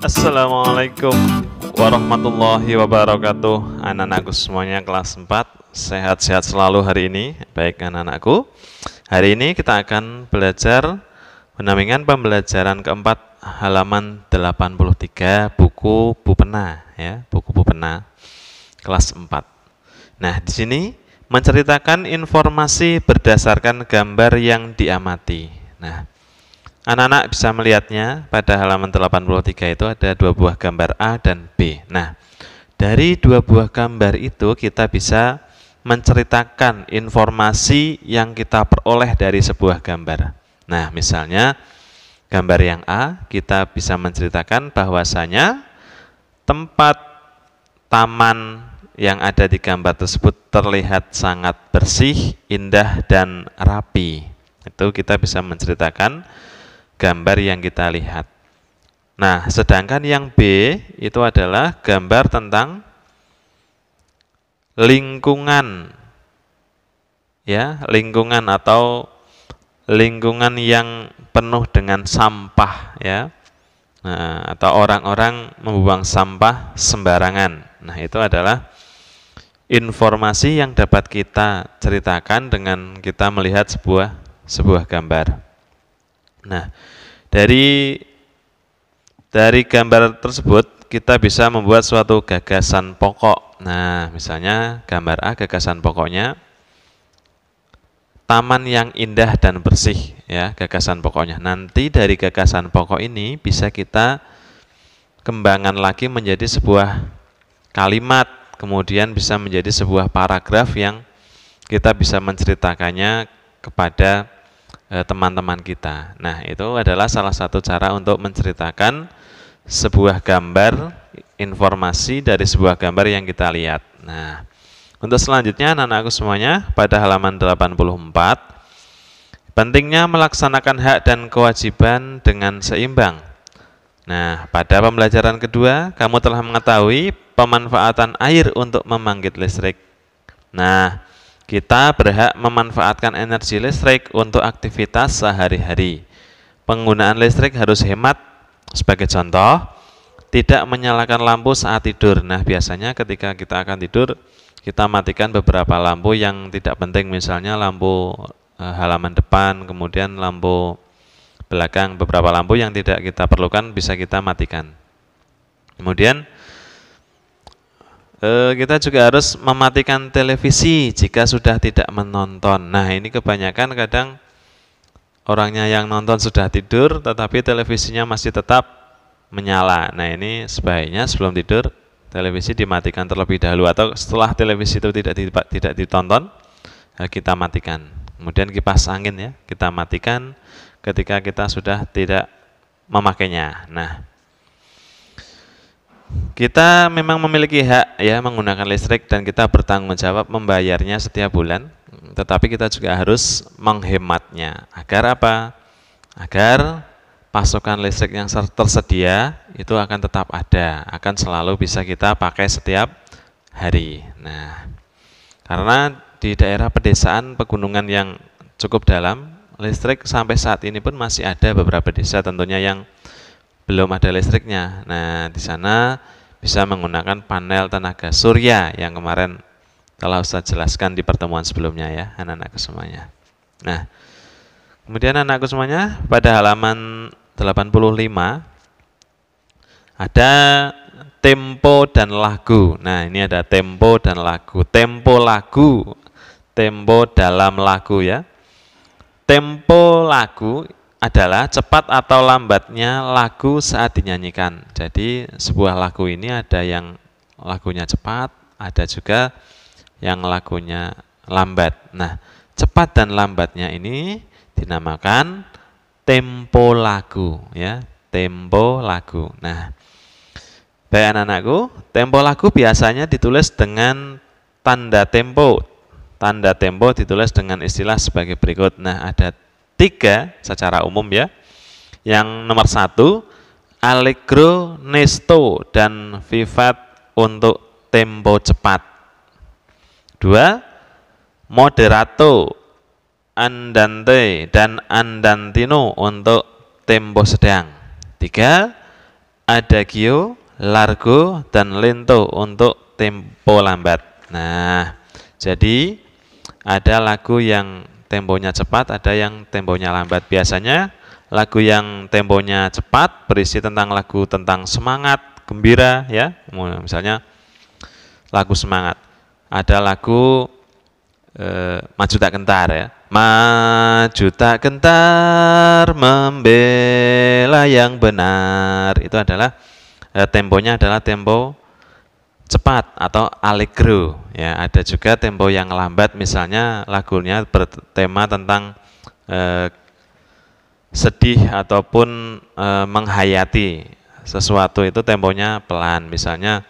Assalamualaikum warahmatullahi wabarakatuh. Anak-anakku semuanya kelas 4, sehat-sehat selalu hari ini. Baik anak-anakku, hari ini kita akan belajar pendampingan pembelajaran keempat halaman 83 buku Bupena ya, buku Bupena kelas 4. Nah, di sini menceritakan informasi berdasarkan gambar yang diamati. Nah, anak-anak bisa melihatnya pada halaman 83 itu ada dua buah gambar A dan B. Nah, dari dua buah gambar itu kita bisa menceritakan informasi yang kita peroleh dari sebuah gambar. Nah, misalnya gambar yang A, kita bisa menceritakan bahwasanya tempat taman yang ada di gambar tersebut terlihat sangat bersih, indah, dan rapi. Itu kita bisa menceritakan gambar yang kita lihat. Nah, sedangkan yang B itu adalah gambar tentang lingkungan. Ya, lingkungan atau lingkungan yang penuh dengan sampah ya. Nah, atau orang-orang membuang sampah sembarangan. Nah, itu adalah informasi yang dapat kita ceritakan dengan kita melihat sebuah gambar. Nah, dari gambar tersebut kita bisa membuat suatu gagasan pokok. Nah, misalnya gambar A, gagasan pokoknya taman yang indah dan bersih ya, gagasan pokoknya. Nanti dari gagasan pokok ini bisa kita kembangkan lagi menjadi sebuah kalimat, kemudian bisa menjadi sebuah paragraf yang kita bisa menceritakannya kepada teman-teman kita. Nah, itu adalah salah satu cara untuk menceritakan sebuah gambar, informasi dari sebuah gambar yang kita lihat. Nah, untuk selanjutnya anak-anakku semuanya pada halaman 84, pentingnya melaksanakan hak dan kewajiban dengan seimbang. Nah, pada pembelajaran kedua, kamu telah mengetahui pemanfaatan air untuk membangkit listrik. Nah, kita berhak memanfaatkan energi listrik untuk aktivitas sehari-hari. Penggunaan listrik harus hemat. Sebagai contoh, tidak menyalakan lampu saat tidur. Nah, biasanya ketika kita akan tidur, kita matikan beberapa lampu yang tidak penting, misalnya lampu halaman depan, kemudian lampu belakang, beberapa lampu yang tidak kita perlukan bisa kita matikan. Kemudian kita juga harus mematikan televisi jika sudah tidak menonton. Nah, ini kebanyakan kadang orangnya yang nonton sudah tidur tetapi televisinya masih tetap menyala. Nah, ini sebaiknya sebelum tidur televisi dimatikan terlebih dahulu, atau setelah televisi itu tidak ditonton kita matikan. Kemudian kipas angin ya, kita matikan ketika kita sudah tidak memakainya. Nah, kita memang memiliki hak ya menggunakan listrik dan kita bertanggung jawab membayarnya setiap bulan. Tetapi kita juga harus menghematnya. Agar apa? Agar pasokan listrik yang tersedia itu akan tetap ada, akan selalu bisa kita pakai setiap hari. Nah, karena di daerah pedesaan pegunungan yang cukup dalam, listrik sampai saat ini pun masih ada beberapa desa tentunya yang belum ada listriknya. Nah, di sana bisa menggunakan panel tenaga surya yang kemarin telah Ustaz jelaskan di pertemuan sebelumnya ya, anak-anakku semuanya. Nah, kemudian anak-anakku semuanya pada halaman 85 ada tempo dan lagu. Nah, ini ada tempo dan lagu. Tempo lagu, tempo dalam lagu ya. Tempo lagu adalah cepat atau lambatnya lagu saat dinyanyikan. Jadi sebuah lagu ini ada yang lagunya cepat, ada juga yang lagunya lambat. Nah, cepat dan lambatnya ini dinamakan tempo lagu ya, tempo lagu. Nah, baik anak-anakku, tempo lagu biasanya ditulis dengan tanda tempo. Tanda tempo ditulis dengan istilah sebagai berikut. Nah, ada 3 secara umum ya. Yang nomor 1, allegro, nesto, dan vivat untuk tempo cepat. 2, moderato, andante, dan andantino untuk tempo sedang. 3, adagio, largo, dan lento untuk tempo lambat. Nah, jadi ada lagu yang temponya cepat, ada yang temponya lambat. Biasanya lagu yang temponya cepat berisi tentang lagu tentang semangat, gembira, ya. Misalnya lagu semangat. Ada lagu Maju Tak Gentar, ya. Maju tak gentar membela yang benar. Itu adalah temponya adalah tempo cepat atau allegro, ya. Ada juga tempo yang lambat, misalnya lagunya bertema tentang sedih ataupun menghayati sesuatu, itu temponya pelan. Misalnya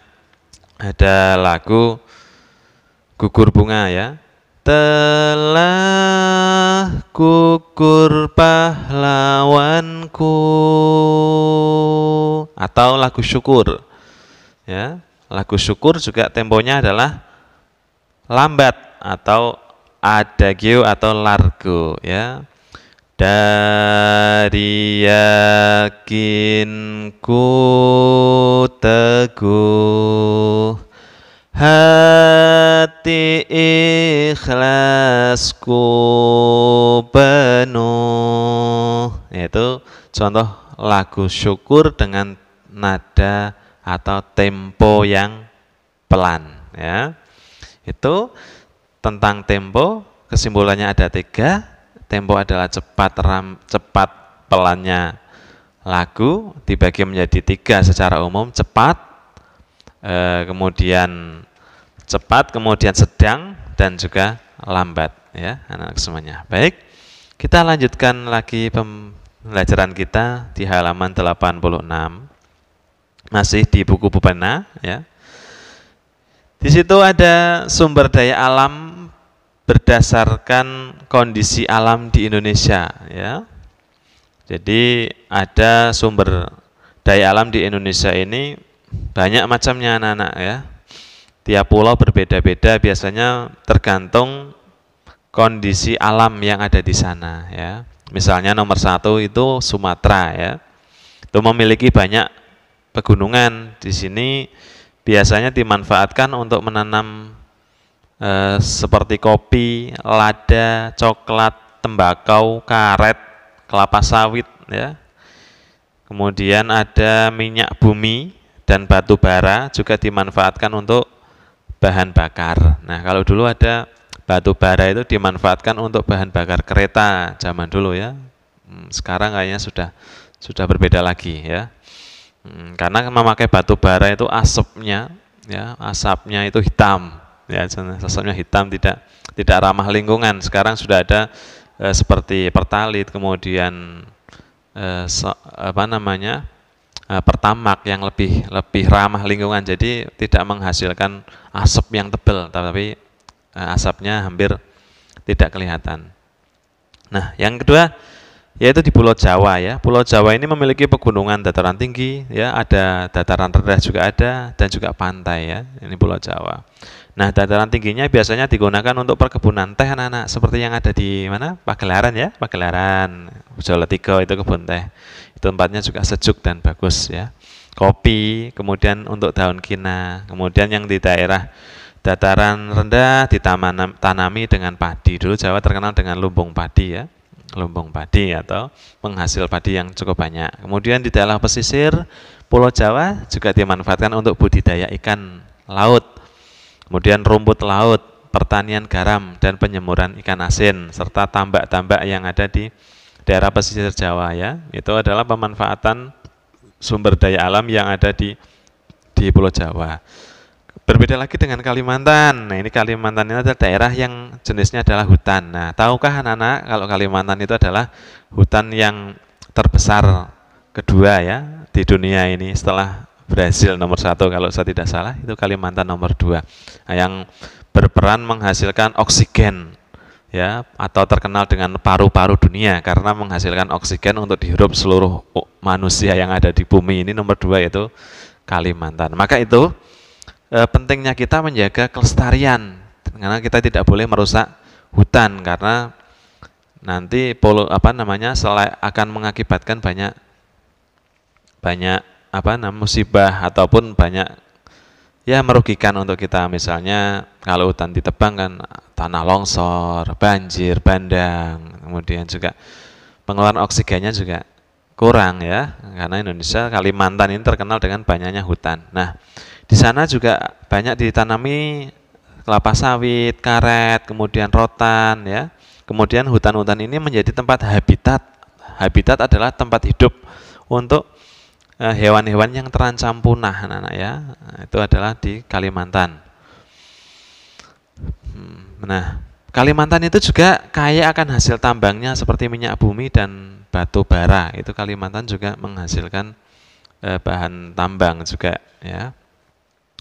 ada lagu Gugur Bunga, ya. Telah gugur pahlawanku, atau lagu Syukur, ya. Lagu Syukur juga temponya adalah lambat atau adagio atau largo, ya. Dari yakinku teguh, hati ikhlasku penuh. Itu contoh lagu Syukur dengan nada atau tempo yang pelan, ya. Itu tentang tempo, kesimpulannya ada 3. Tempo adalah cepat pelannya lagu, dibagi menjadi 3 secara umum: cepat, kemudian sedang, dan juga lambat, ya, anak semuanya. Baik, kita lanjutkan lagi pembelajaran kita di halaman 86. Masih di buku pena, ya. Di situ ada sumber daya alam berdasarkan kondisi alam di Indonesia, ya. Jadi ada sumber daya alam di Indonesia ini banyak macamnya, anak-anak, ya. Tiap pulau berbeda-beda, biasanya tergantung kondisi alam yang ada di sana, ya. Misalnya nomor 1 itu Sumatera, ya. Itu memiliki banyak pegunungan. Di sini biasanya dimanfaatkan untuk menanam seperti kopi, lada, coklat, tembakau, karet, kelapa sawit, ya. Kemudian ada minyak bumi dan batu bara juga dimanfaatkan untuk bahan bakar. Nah, kalau dulu ada batu bara itu dimanfaatkan untuk bahan bakar kereta zaman dulu, ya. Sekarang kayaknya sudah berbeda lagi, ya. Karena memakai batu bara itu asapnya itu hitam, ya. Asapnya hitam, tidak ramah lingkungan. Sekarang sudah ada seperti pertalit, kemudian pertamak yang lebih ramah lingkungan, jadi tidak menghasilkan asap yang tebal, tapi asapnya hampir tidak kelihatan. Nah, yang kedua yaitu di Pulau Jawa, ya. Pulau Jawa ini memiliki pegunungan dataran tinggi, ya, ada dataran rendah juga ada, dan juga pantai, ya. Ini Pulau Jawa. Nah, dataran tingginya biasanya digunakan untuk perkebunan teh, anak-anak, seperti yang ada di mana? Pagelaran, ya, Pagelaran, Jolatigo itu kebun teh. Itu tempatnya juga sejuk dan bagus, ya. Kopi, kemudian untuk daun kina, kemudian yang di daerah dataran rendah ditanami dengan padi. Dulu Jawa terkenal dengan lumbung padi, ya. Lumbung padi atau penghasil padi yang cukup banyak. Kemudian di daerah pesisir Pulau Jawa juga dimanfaatkan untuk budidaya ikan laut, kemudian rumput laut, pertanian garam, dan penyemuran ikan asin, serta tambak-tambak yang ada di daerah pesisir Jawa, ya. Itu adalah pemanfaatan sumber daya alam yang ada di Pulau Jawa. Berbeda lagi dengan Kalimantan. Nah, ini Kalimantan ini adalah daerah yang jenisnya adalah hutan. Nah, tahukah anak-anak kalau Kalimantan itu adalah hutan yang terbesar kedua, ya, di dunia ini setelah Brasil nomor 1 kalau saya tidak salah, itu Kalimantan nomor 2. Nah, yang berperan menghasilkan oksigen, ya, atau terkenal dengan paru-paru dunia karena menghasilkan oksigen untuk dihirup seluruh manusia yang ada di bumi ini. Nomor 2 yaitu Kalimantan. Maka itu pentingnya kita menjaga kelestarian, karena kita tidak boleh merusak hutan, karena nanti akan mengakibatkan banyak musibah ataupun banyak ya merugikan untuk kita. Misalnya kalau hutan ditebang kan tanah longsor, banjir bandang, kemudian juga pengeluaran oksigennya juga kurang ya, karena Indonesia Kalimantan ini terkenal dengan banyaknya hutan. Nah, di sana juga banyak ditanami kelapa sawit, karet, kemudian rotan ya. Kemudian hutan-hutan ini menjadi tempat habitat. Habitat adalah tempat hidup untuk hewan-hewan yang terancam punah, anak-anak ya. Itu adalah di Kalimantan. Nah, Kalimantan itu juga kaya akan hasil tambangnya seperti minyak bumi dan batu bara. Itu Kalimantan juga menghasilkan bahan tambang juga ya.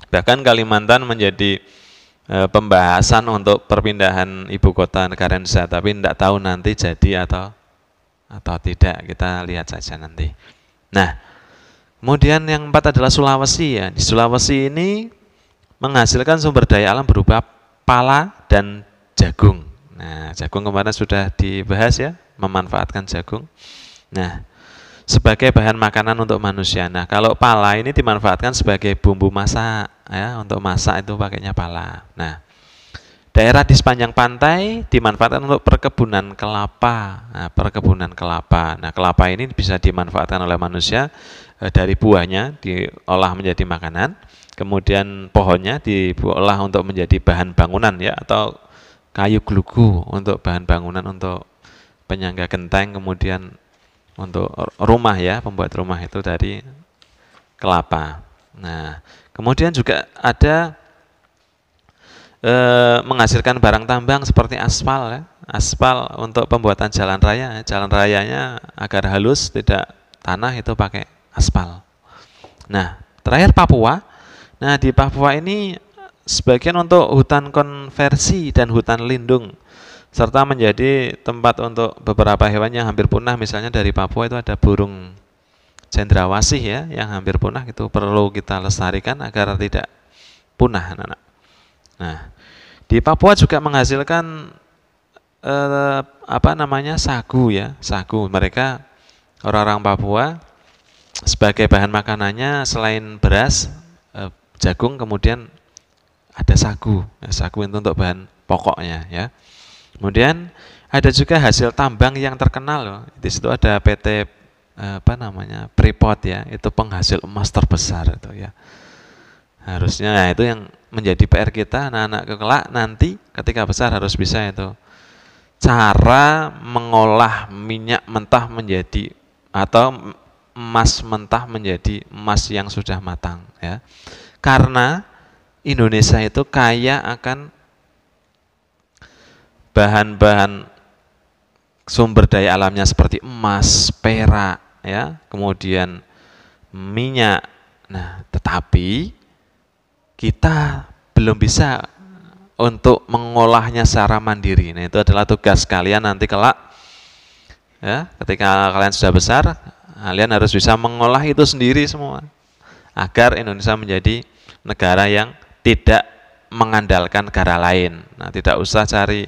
Bahkan Kalimantan menjadi pembahasan untuk perpindahan ibu kota negara Indonesia, tapi tidak tahu nanti jadi atau tidak, kita lihat saja nanti. Nah, kemudian yang 4 adalah Sulawesi ya. Di Sulawesi ini menghasilkan sumber daya alam berupa pala dan jagung. Nah, jagung kemarin sudah dibahas ya, memanfaatkan jagung. Nah, sebagai bahan makanan untuk manusia. Nah, kalau pala ini dimanfaatkan sebagai bumbu masak ya, untuk masak itu pakainya pala. Nah, daerah di sepanjang pantai dimanfaatkan untuk perkebunan kelapa. Nah, perkebunan kelapa. Nah, kelapa ini bisa dimanfaatkan oleh manusia dari buahnya diolah menjadi makanan, kemudian pohonnya diolah untuk menjadi bahan bangunan ya, atau kayu glugu untuk bahan bangunan untuk penyangga genteng, kemudian untuk rumah ya, pembuat rumah itu dari kelapa. Nah, kemudian juga ada menghasilkan barang tambang seperti aspal ya. Aspal untuk pembuatan jalan raya. Jalan rayanya agar halus, tidak tanah, itu pakai aspal. Nah, terakhir Papua. Nah, di Papua ini sebagian untuk hutan konversi dan hutan lindung, serta menjadi tempat untuk beberapa hewan yang hampir punah. Misalnya dari Papua itu ada burung cendrawasih ya, yang hampir punah, itu perlu kita lestarikan agar tidak punah, anak-anak. Nah, di Papua juga menghasilkan sagu ya, sagu. Mereka orang-orang Papua sebagai bahan makanannya selain beras, jagung, kemudian ada sagu. Sagu itu untuk bahan pokoknya ya. Kemudian ada juga hasil tambang yang terkenal loh. Di situ ada PT Freeport ya, itu penghasil emas terbesar itu ya. Harusnya ya, itu yang menjadi PR kita anak-anak kelak nanti ketika besar harus bisa itu. Cara mengolah minyak mentah menjadi atau emas mentah menjadi emas yang sudah matang ya. Karena Indonesia itu kaya akan bahan-bahan sumber daya alamnya seperti emas, perak, ya, kemudian minyak. Nah, tetapi kita belum bisa untuk mengolahnya secara mandiri. Nah, itu adalah tugas kalian nanti kelak. Ya, ketika kalian sudah besar, kalian harus bisa mengolah itu sendiri semua, agar Indonesia menjadi negara yang tidak mengandalkan negara lain. Nah, tidak usah cari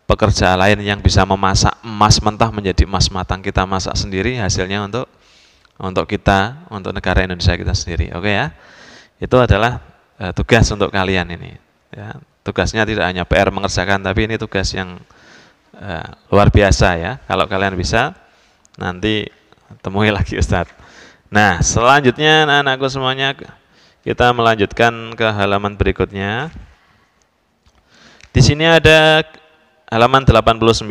pekerja lain yang bisa memasak emas mentah menjadi emas matang. Kita masak sendiri, hasilnya untuk kita, untuk negara Indonesia kita sendiri. Oke ya, itu adalah tugas untuk kalian ini. Ya, tugasnya tidak hanya PR mengerjakan, tapi ini tugas yang luar biasa ya. Kalau kalian bisa, nanti temui lagi Ustadz. Nah, selanjutnya anak-anakku semuanya, kita melanjutkan ke halaman berikutnya. Di sini ada halaman 89,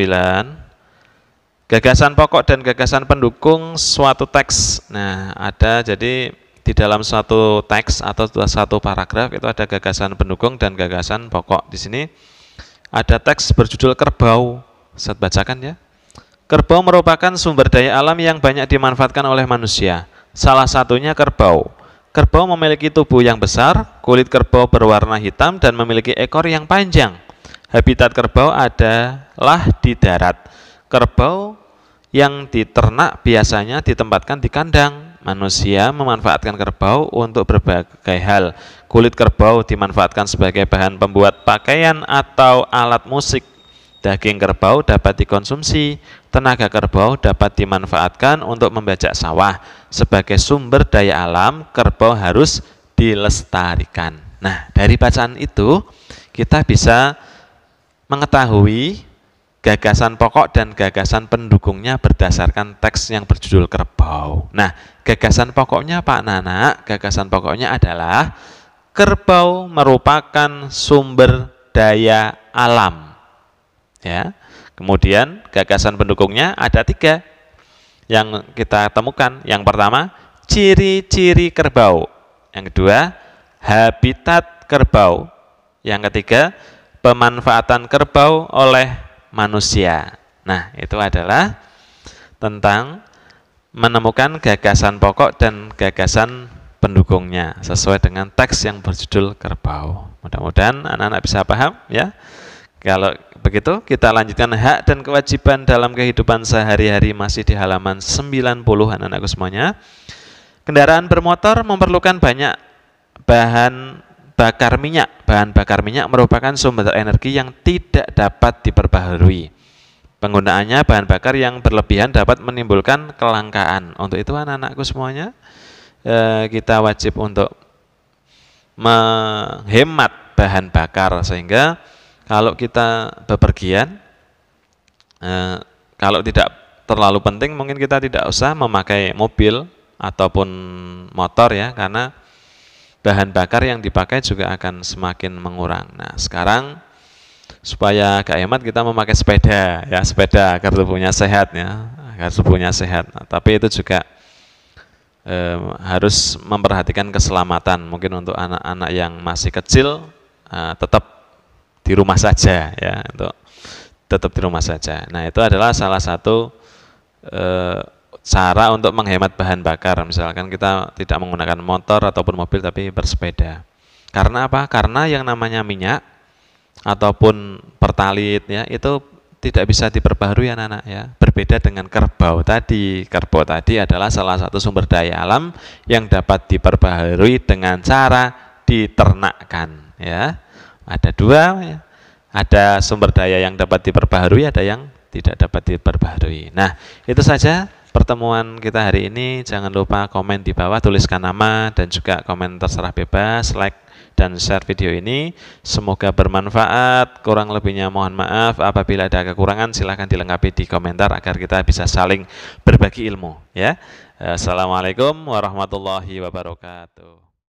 gagasan pokok dan gagasan pendukung suatu teks. Nah, ada jadi di dalam suatu teks atau satu paragraf itu ada gagasan pendukung dan gagasan pokok. Di sini ada teks berjudul Kerbau. Saya bacakan ya. Kerbau merupakan sumber daya alam yang banyak dimanfaatkan oleh manusia. Salah satunya kerbau. Kerbau memiliki tubuh yang besar, kulit kerbau berwarna hitam dan memiliki ekor yang panjang. Habitat kerbau adalah di darat. Kerbau yang diternak biasanya ditempatkan di kandang. Manusia memanfaatkan kerbau untuk berbagai hal. Kulit kerbau dimanfaatkan sebagai bahan pembuat pakaian atau alat musik. Daging kerbau dapat dikonsumsi. tenaga kerbau dapat dimanfaatkan untuk membajak sawah. Sebagai sumber daya alam, kerbau harus dilestarikan. Nah, dari bacaan itu kita bisa mengetahui gagasan pokok dan gagasan pendukungnya berdasarkan teks yang berjudul kerbau. Nah, gagasan pokoknya Pak Nana, gagasan pokoknya adalah kerbau merupakan sumber daya alam. Ya. Kemudian gagasan pendukungnya ada 3 yang kita temukan. Yang pertama, ciri-ciri kerbau. Yang kedua, habitat kerbau. Yang ketiga, pemanfaatan kerbau oleh manusia. Nah, itu adalah tentang menemukan gagasan pokok dan gagasan pendukungnya sesuai dengan teks yang berjudul kerbau. Mudah-mudahan anak-anak bisa paham ya. Kalau begitu kita lanjutkan hak dan kewajiban dalam kehidupan sehari-hari, masih di halaman 90 anak-anakku semuanya. Kendaraan bermotor memerlukan banyak bahan bakar minyak. Bahan bakar minyak merupakan sumber energi yang tidak dapat diperbaharui. Penggunaannya bahan bakar yang berlebihan dapat menimbulkan kelangkaan. Untuk itu anak-anakku semuanya, kita wajib untuk menghemat bahan bakar, sehingga kalau kita bepergian, kalau tidak terlalu penting mungkin kita tidak usah memakai mobil ataupun motor ya, karena bahan bakar yang dipakai juga akan semakin mengurang. Nah, sekarang supaya agak hemat kita memakai sepeda ya, sepeda agar tubuhnya sehat ya, agar tubuhnya sehat. Nah, tapi itu juga harus memperhatikan keselamatan. Mungkin untuk anak-anak yang masih kecil tetap di rumah saja ya, untuk tetap di rumah saja. Nah, itu adalah salah satu cara untuk menghemat bahan bakar. Misalkan kita tidak menggunakan motor ataupun mobil tapi bersepeda. Karena apa? Karena yang namanya minyak ataupun pertalit ya, itu tidak bisa diperbaharui anak-anak ya. Berbeda dengan kerbau tadi. Kerbau tadi adalah salah satu sumber daya alam yang dapat diperbaharui dengan cara diternakkan ya. Ada 2 ya. Ada sumber daya yang dapat diperbaharui, ada yang tidak dapat diperbaharui. Nah, itu saja pertemuan kita hari ini. Jangan lupa komen di bawah, tuliskan nama dan juga komen terserah bebas, like dan share video ini. Semoga bermanfaat. Kurang lebihnya mohon maaf. Apabila ada kekurangan silahkan dilengkapi di komentar agar kita bisa saling berbagi ilmu ya. Assalamualaikum warahmatullahi wabarakatuh.